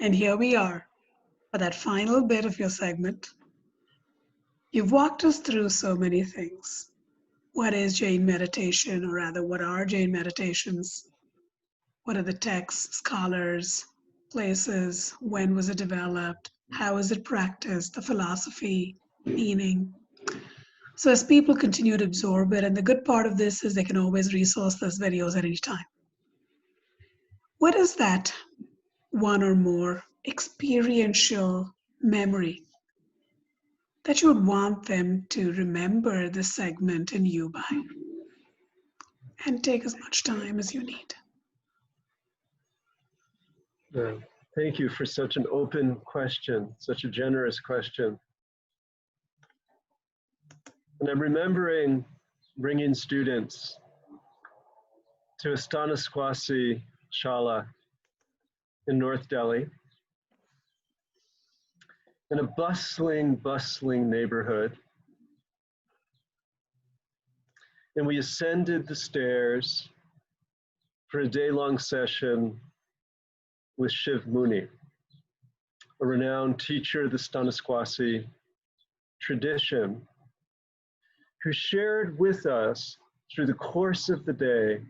And here we are for that final bit of your segment. You've walked us through so many things. What is Jain meditation, or rather, what are Jain meditations? What are the texts, scholars, places? When was it developed? How is it practiced? The philosophy, meaning. So as people continue to absorb it, and the good part of this is they can always resource those videos at any time. What is that one or more experiential memory that you would want them to remember this segment in you by? And take as much time as you need. Thank you for such an open question, such a generous question. And I'm remembering bringing students to Asthana Squasi Shala in North Delhi, in a bustling neighborhood. And we ascended the stairs for a day-long session with Shiv Muni, a renowned teacher of the Stanasquasi tradition, who shared with us through the course of the day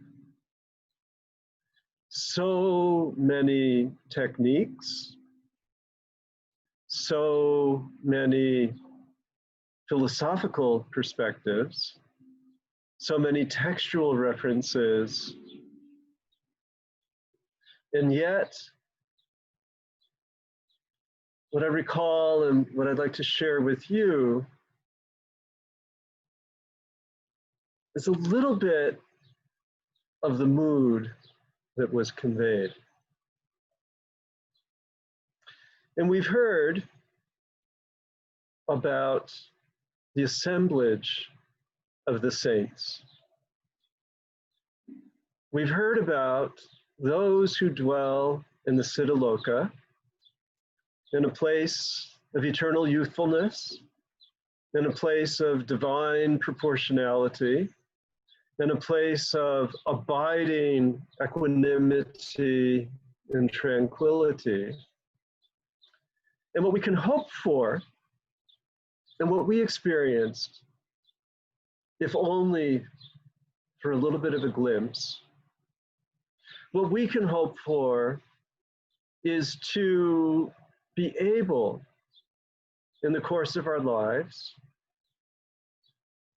so many techniques, so many philosophical perspectives, so many textual references, and yet what I recall and what I'd like to share with you is a little bit of the mood that was conveyed. And we've heard about the assemblage of the saints. We've heard about those who dwell in the Siddhaloka, in a place of eternal youthfulness, in a place of divine proportionality, in a place of abiding equanimity and tranquility. And what we can hope for, and what we experienced, if only for a little bit of a glimpse, what we can hope for is to be able, in the course of our lives,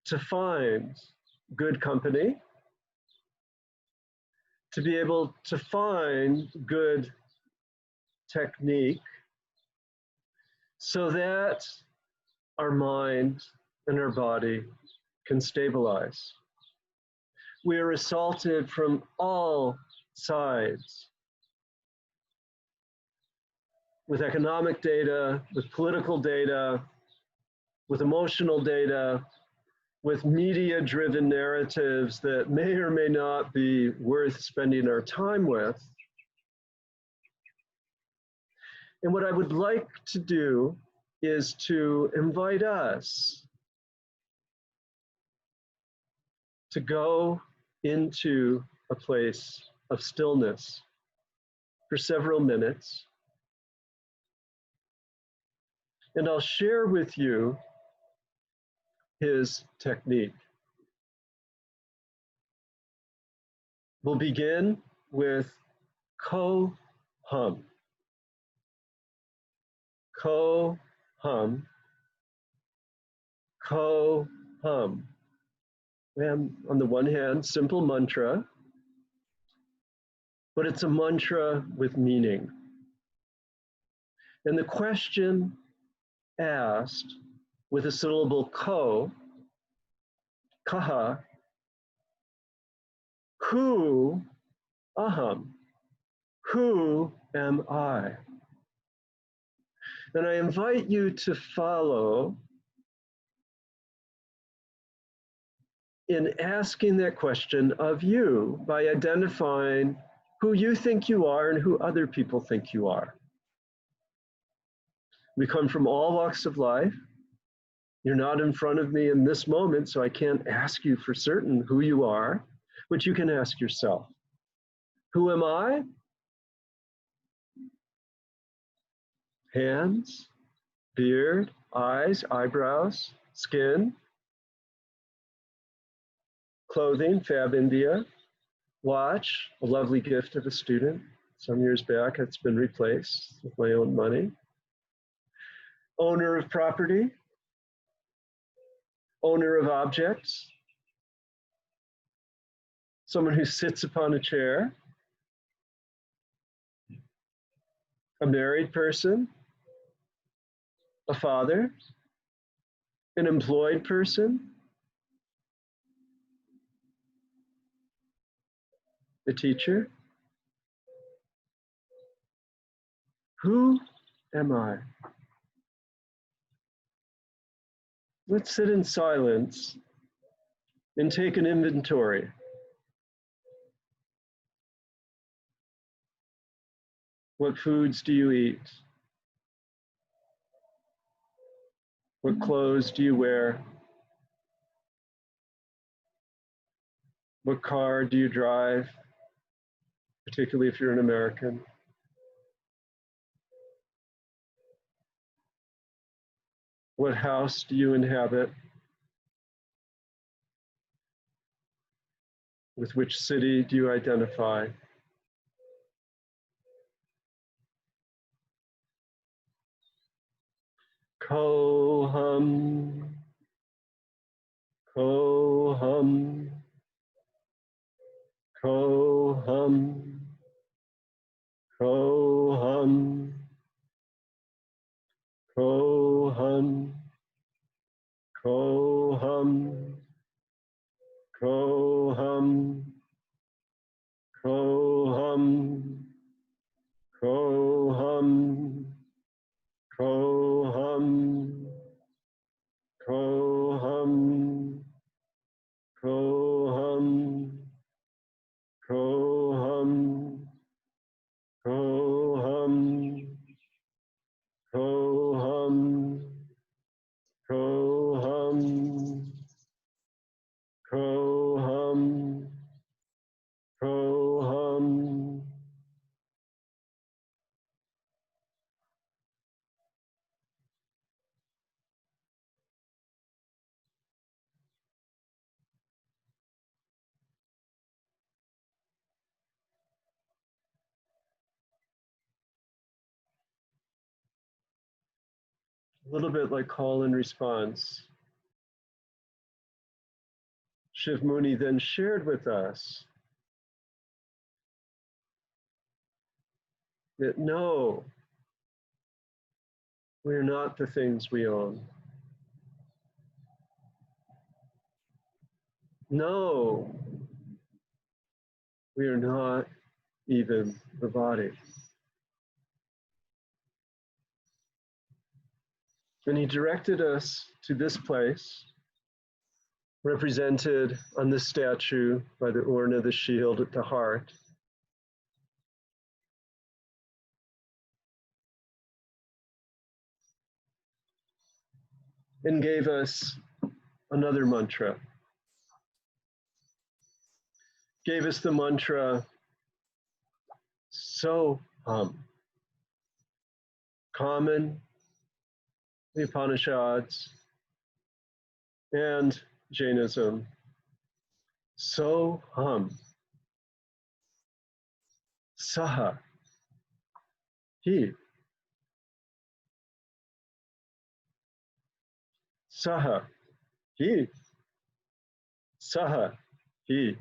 to find good company, to be able to find good technique, so that our mind and our body can stabilize. We are assaulted from all sides, with economic data, with political data, with emotional data, with media-driven narratives that may or may not be worth spending our time with. And what I would like to do is to invite us to go into a place of stillness for several minutes. And I'll share with you his technique. We'll begin with ko-hum. Ko-hum. Ko-hum. And on the one hand, simple mantra, but it's a mantra with meaning. And the question asked with a syllable ko, kaha, who aham, who am I? And I invite you to follow in asking that question of you by identifying who you think you are and who other people think you are. We come from all walks of life. You're not in front of me in this moment, so I can't ask you for certain who you are, but you can ask yourself, who am I? hands, beard, eyes, eyebrows, skin, clothing, Fab India, watch, a lovely gift of a student. Some years back, it's been replaced with my own money. Owner of property, owner of objects, someone who sits upon a chair, a married person, a father, an employed person, a teacher. Who am I? Let's sit in silence and take an inventory. What foods do you eat? What clothes do you wear? What car do you drive, particularly if you're an American? What house do you inhabit? With which city do you identify? Ko-hum, ko-hum, ko-hum, ko-hum, ko-hum, ko-hum, ko-hum, ko-hum, ko-hum, ko-hum, ko-hum, ko-hum, ko-hum, ko-hum, ko-hum, ko-hum, ko-hum, ko-hum. A little bit like call and response. Shiv Muni then shared with us that no, we are not the things we own. No, we are not even the body. And he directed us to this place, represented on this statue by the urna, the shield at the heart. And gave us another mantra. Gave us the mantra, so-hum, common, the Upanishads, and Jainism. So-hum, saha, he, saha, he, saha, he.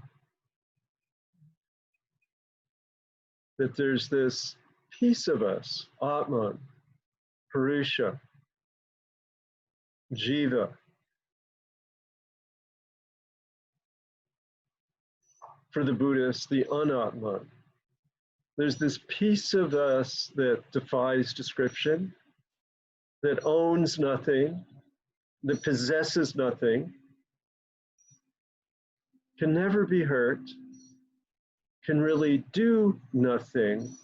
That there's this piece of us, Atman, Purusha, Jiva, for the Buddhists, the Anatman. There's this piece of us that defies description, that owns nothing, that possesses nothing, can never be hurt, can really do nothing,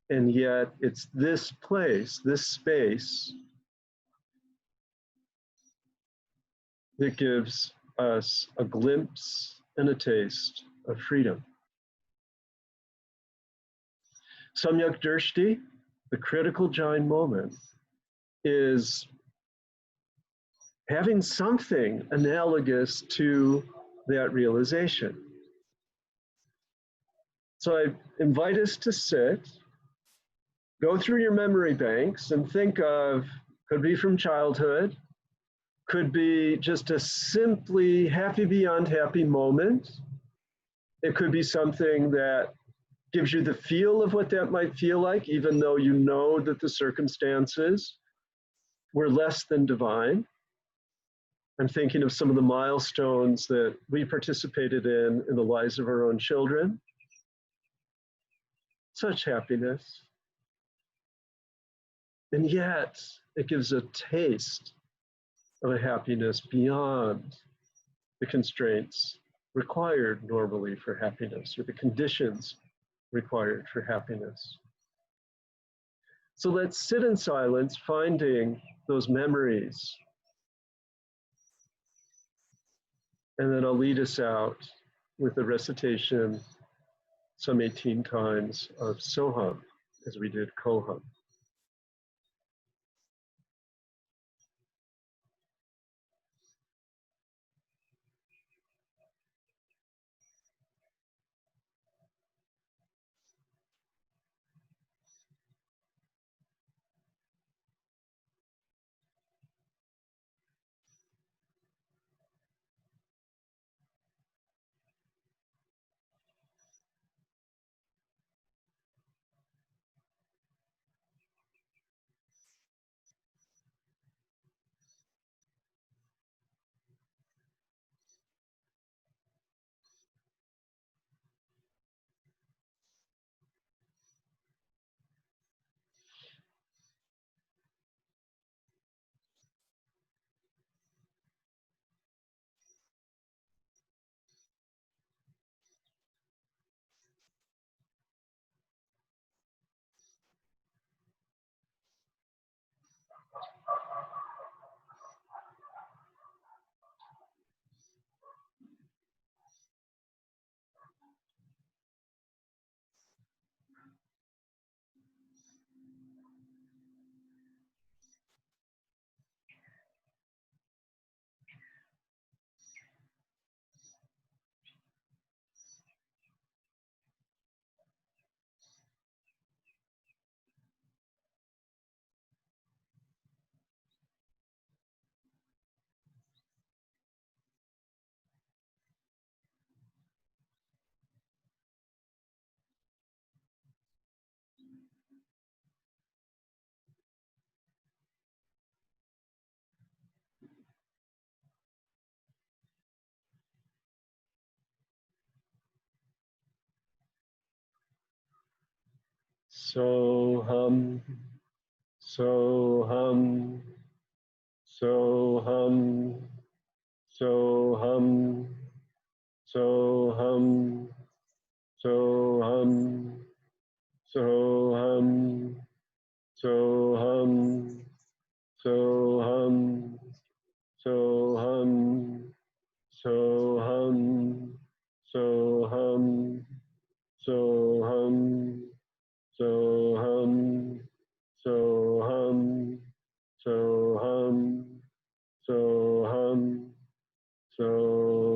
and yet it's this place, this space, that gives us a glimpse and a taste of freedom. Samyak Drishti, the critical Jain moment is having something analogous to that realization. So I invite us to sit, go through your memory banks and think of, could be from childhood, could be just a simply happy beyond happy moment. It could be something that gives you the feel of what that might feel like, even though you know that the circumstances were less than divine. I'm thinking of some of the milestones that we participated in the lives of our own children. Such happiness. And yet, it gives a taste of a happiness beyond the constraints required normally for happiness, or the conditions required for happiness. So let's sit in silence, finding those memories. And then I'll lead us out with a recitation some 18 times of Soham, as we did Koham. Soham, Soham, Soham, Soham, Soham, Soham, Soham, Soham, Soham, Soham, Soham, Soham, Soham, Soham, Soham, Soham, Soham, Soham.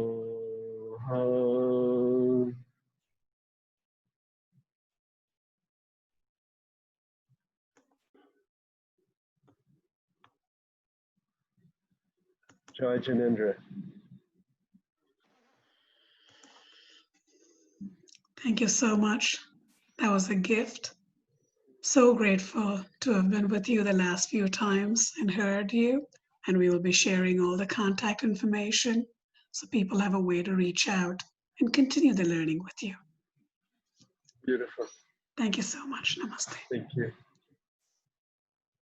Jai Janendra. Thank you so much. That was a gift. So grateful to have been with you the last few times and heard you. And we will be sharing all the contact information so people have a way to reach out and continue the learning with you. Beautiful. Thank you so much. Namaste. Thank you.